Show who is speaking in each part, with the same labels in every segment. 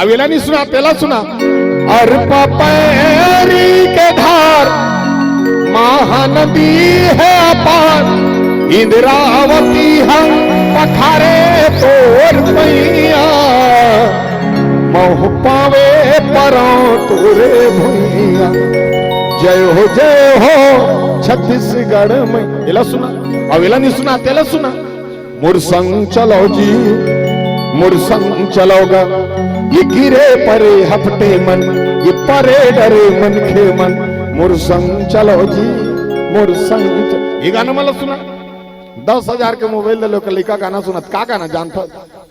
Speaker 1: अवेला नहीं सुना तेला सुना। अर्प पैरी के धार महानदी है अपार, इंद्रावती हम पखारे तोर मैया, मोह पावे परो तोरे भैया। जय हो छत्तीसगढ़ में। एला सुना अवेला नहीं सुना तेला सुना। मुरसंग चलो जी मुरसंग चलोगा, ये गिरे परे हफ्ते मन, ये परे डरे मन खे मन। मुरसंग चलो जी मुरसंग। ये गाना मतलब सुना। 10,000 के मोबाइल ले लो के लिखा गाना सुनत। का गाना जानता?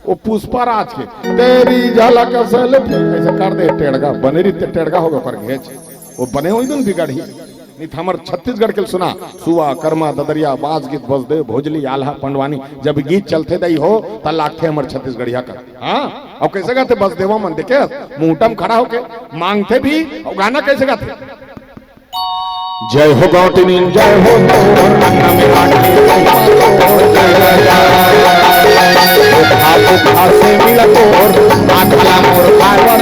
Speaker 1: वो पुष्पराज के तेरी झलक सेल्फी ऐसा कर दे टेढ़गा बनेरी टेढ़गा होगा पर घेच वो बने हुई दुन बिगड़ी नहीं। हमर छत्तीसगढ़ के सुना। सुआ कर्मा ददरिया बाज गीत बज दे भोजली आल्हा पंडवानी। जब गीत चलते दई हो तब लाखे हमर छत्तीसगढ़िया का। हाँ और कैसे गाते बस देवा मन देखे मुंहटम खड़ा होके मांगते भी। और गाना कैसे गाते? जय हो गौतमी जय हो से मिला तोर आखला मोर पावर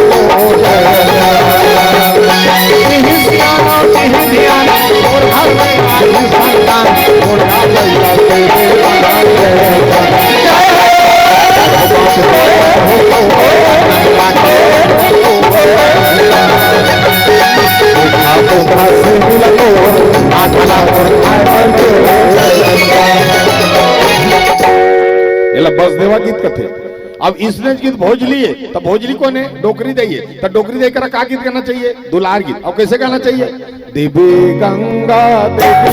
Speaker 1: बस देवा गीत कथे। अब इसने गीत भोजली है तब भोजली को ने डोकरी दइए तब डोकरी देकर का गीत गाना चाहिए? दुलार गीत। और कैसे गाना चाहिए? देवी गंगा देवी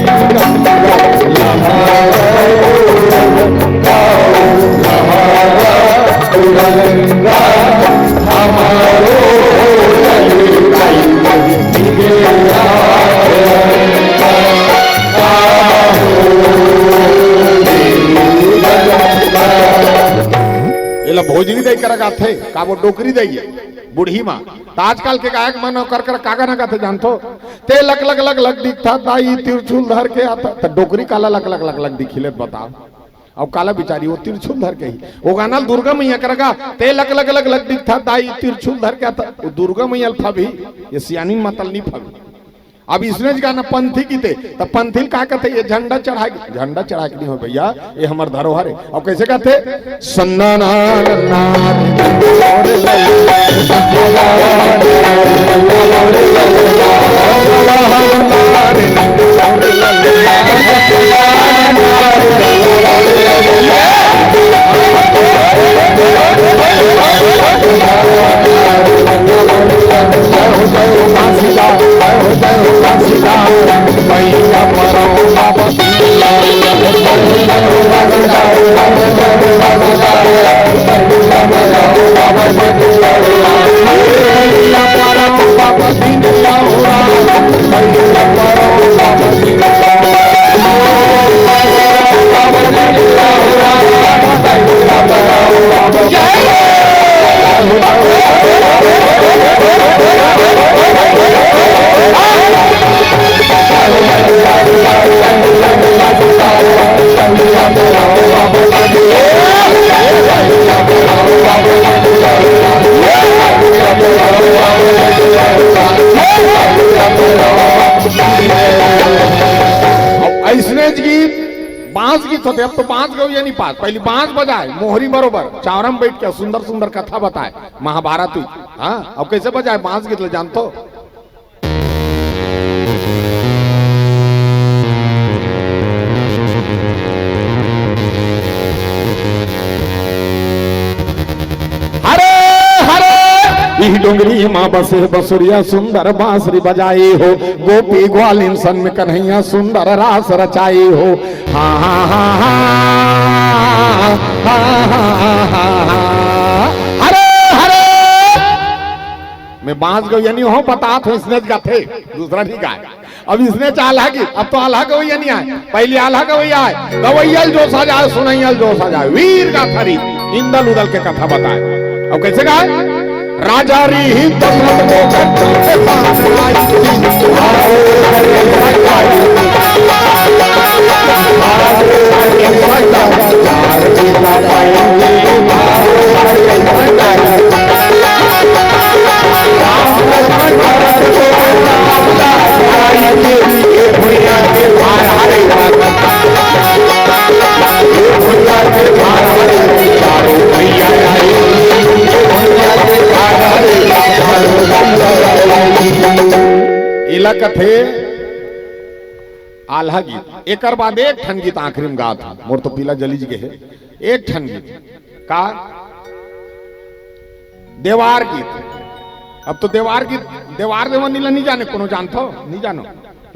Speaker 1: भोजली दे कर गाथे का वो डोकरी दइए बूढ़ी माँ। तो आजकल के गायक मन कर कर कागा ना गाते जानतो? ते लक लक लक लक दिखता ताई तिरछुल धर के आता तो डोकरी काला लक लक लक लक दिखिले बताओ। अब काला बिचारी वो तिरछुल धर के ही वो गाना दुर्गा मैया करेगा। ते लक लक लक लक दिखता ताई तिरछुल धर के आता वो दुर्गा मैया अल्फा भी ये सियानी मतल नहीं फग। अब इसने गाना पंथी की थे तब पंथी का कहते ये झंडा चढ़ा के नहीं हो भैया ये हमार धरोहर है। और कैसे कहते? सन्ना बांस गीत होते। अब तो बांस गो या नहीं पास पहले बांस बजाए मोहरी बरोबर चावरम बैठ के सुंदर सुंदर कथा बताए महाभारत हुई। हाँ अब कैसे बजाए बांस गीत ले जानतो? डोंगरी माँ बसे बसुरिया सुंदर बांसुरी बजाई हो, गोपी ग्वालिन सन में कन्हैया सुंदर रास रचाई हो। हाँ हाँ हाँ हाँ हरे हरे मैं बांस गो यानी हो बता तो इसने गाथे दूसरा ठीक है। अब इसने चाला की अब तो आल्हा गवैया नहीं आए पहले आल्हा गवैया आए गवैयल जो सजाए सुनैयल जो सजाए वीर का थरी इंदल उदल के कथा बताए। अब कैसे गाए? राजा री दशरथ को कट्टों से पास लाई एला कथे आल्हा गीत एक बाद एक ठन गीत आखिरी में गात मोर तो पीला जलीज के है एक ठन गीत का देवार गीत। अब तो देवार गीत देवार देवा नीला नहीं जाने कोनो जानतो नहीं जानो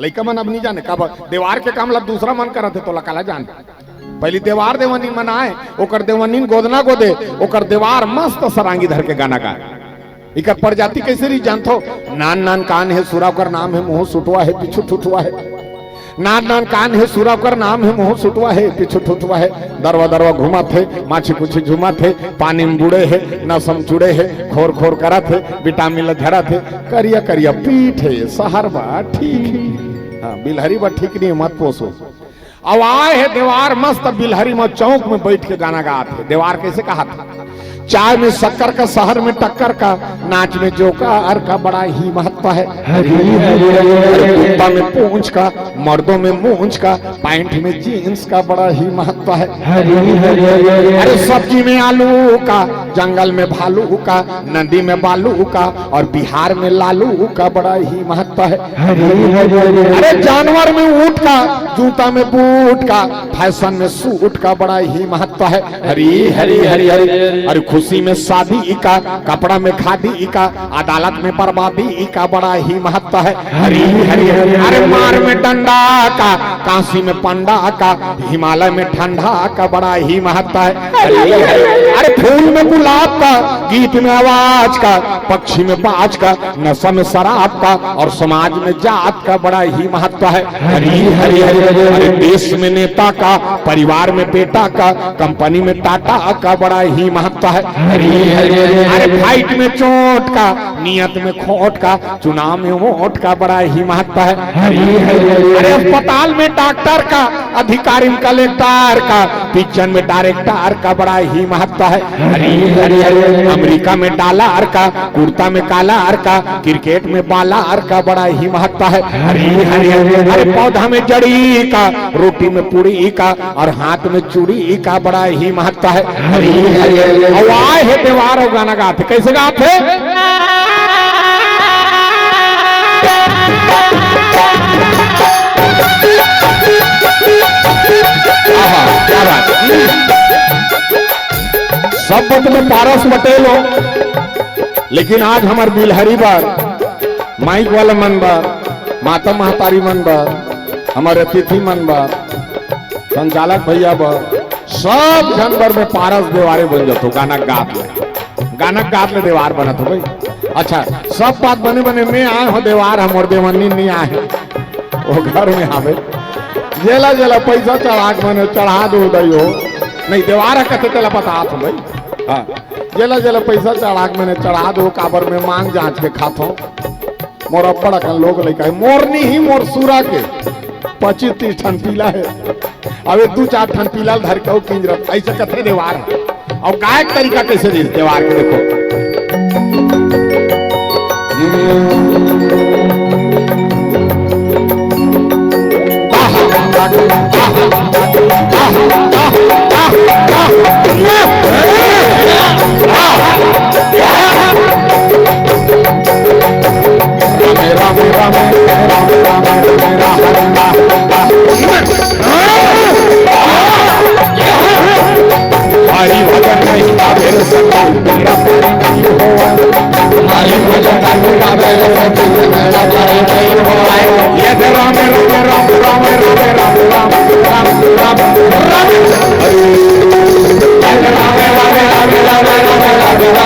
Speaker 1: लइका मन अब नहीं जाने कब देवार के काम ला दूसरा मन करत है तो लकाला जान पहली देवार देवनी मनाए ओकर देवनी गोदना गोदे ओकर देवार मस्त सरांगी धर के गाना गाए। इकर प्रजाति कैसे रही जानतो नान नान कान है सुरा कर नाम है मुंह सुटवा है पीछू ठुठुआ है नान नान कान है सुरा कर नाम है मुंह सुटवा है पीछू ठुठुआ है दरवा दरवा घुमा थे माछी कुछी झुमा थे पानी में बुड़े है नसम चुड़े है खोर खोर करा थे विटामिन झरा थे करिया करिया पीठ है सहर बा ठीक है हाँ बिलहरी बा ठीक नहीं मत पोसो। अब आए है देवार मस्त बिलहरी में चौक में बैठ के गाना गाते थे। देवार कैसे कहा था चाय में शक्कर का शहर में टक्कर का नाच में जोकर का बड़ा ही महत्व है कुत्ता में पूंछ का मर्दों में मूंछ का पैंट में जीन्स का बड़ा ही महत्व है अरे सब्जी में आलू का जंगल में भालू का नदी में बालू का और बिहार में लालू का बड़ा ही महत्व है अरे जानवर में ऊंट का जूता में बूट का फैशन में सूट का बड़ा ही महत्व है हरी हरी हरी हरी अरे खुशी में शादी का कपड़ा में खादी का अदालत में बर्बादी का बड़ा ही महत्व है हरी हरी अरे मार में डंडा का काशी में पंडा का हिमालय में ठंडा का बड़ा ही महत्व है हरी हरी अरे फूल में गुलाब का गीत में आवाज का पक्षी में बाज का नशा में शराब का और समाज में जात का बड़ा ही महत्व है हरी हरी हरी अरे देश में नेता का परिवार में बेटा का कंपनी में टाटा का बड़ा ही महत्व है हरी हरी अरे फाइट में चोट का नियत में खोट का चुनाव में वोट का बड़ा ही महत्व है हरी हरी अरे अस्पताल में डॉक्टर का अधिकारी कलेक्टर का पिक्चर में डायरेक्टर का बड़ा ही महत्व है हरी हरी अमेरिका में डॉलर का कुर्ता में कालार का क्रिकेट में बालार का बड़ा ही महत्व है हरी हरी अरे पौधा में जड़ी का रोटी में पूरी का और हाथ में चूड़ी का बड़ा ही महत्व है हरी हरी आए है त्योहार और गाना गाते कैसे गाते क्या बात सब बुक में पारस बटेल हो लेकिन आज हमार बिलहरी बार माइक वाला मन बार माता महतारी मन बार हमारे अतिथि मन बार संचालक भैया बार सब जानवर में पारस देवारे बन जातो गाना गात ले देवार बनत हो भाई। अच्छा सब बात बने बने मैं आए हो देवार हम और देवनी नहीं आए वो घर में आवे जेला जेला पैसा चढ़ा मैंने चढ़ा दो दैयो नहीं देवारा कहते तेला पता हाथ भाई हाँ जेला जेला पैसा चढ़ा मैंने चढ़ा दो काबर में मांग जांच के खातो मोर अब्बड़ अकन लोग लेकर मोरनी ही मोर सूरा के 25-30 ठन पीला है अब 2-4 ठन पीला धर के किंजरत ऐसे कथे देवार और गायक तरीका कैसे दी देवार के देखो हरि भजन नहीं गावे सदा मेरा नहीं होए हरि भजन नहीं गावे सदा मेरा नहीं होए ये राम राम राम राम राम राम राम राम राम हरि राम राम राम राम राम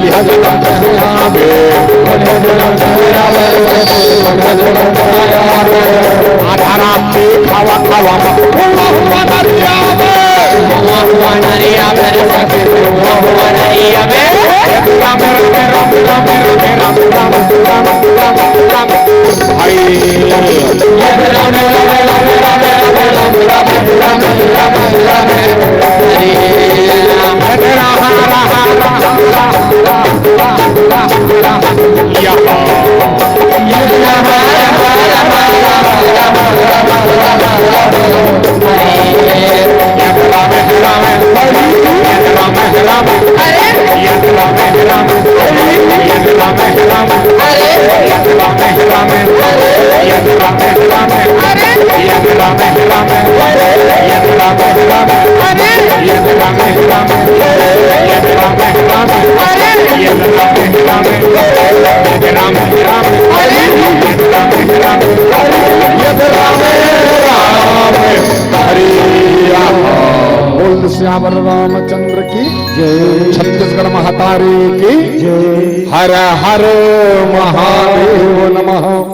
Speaker 1: बोलिया जगत आवे आधा रात खावा खावा हुआ हुआ नरिया श्यावर रामचंद्र की जय। छत्तीसगढ़ महातारी की जय। हर हर महादेव नमः।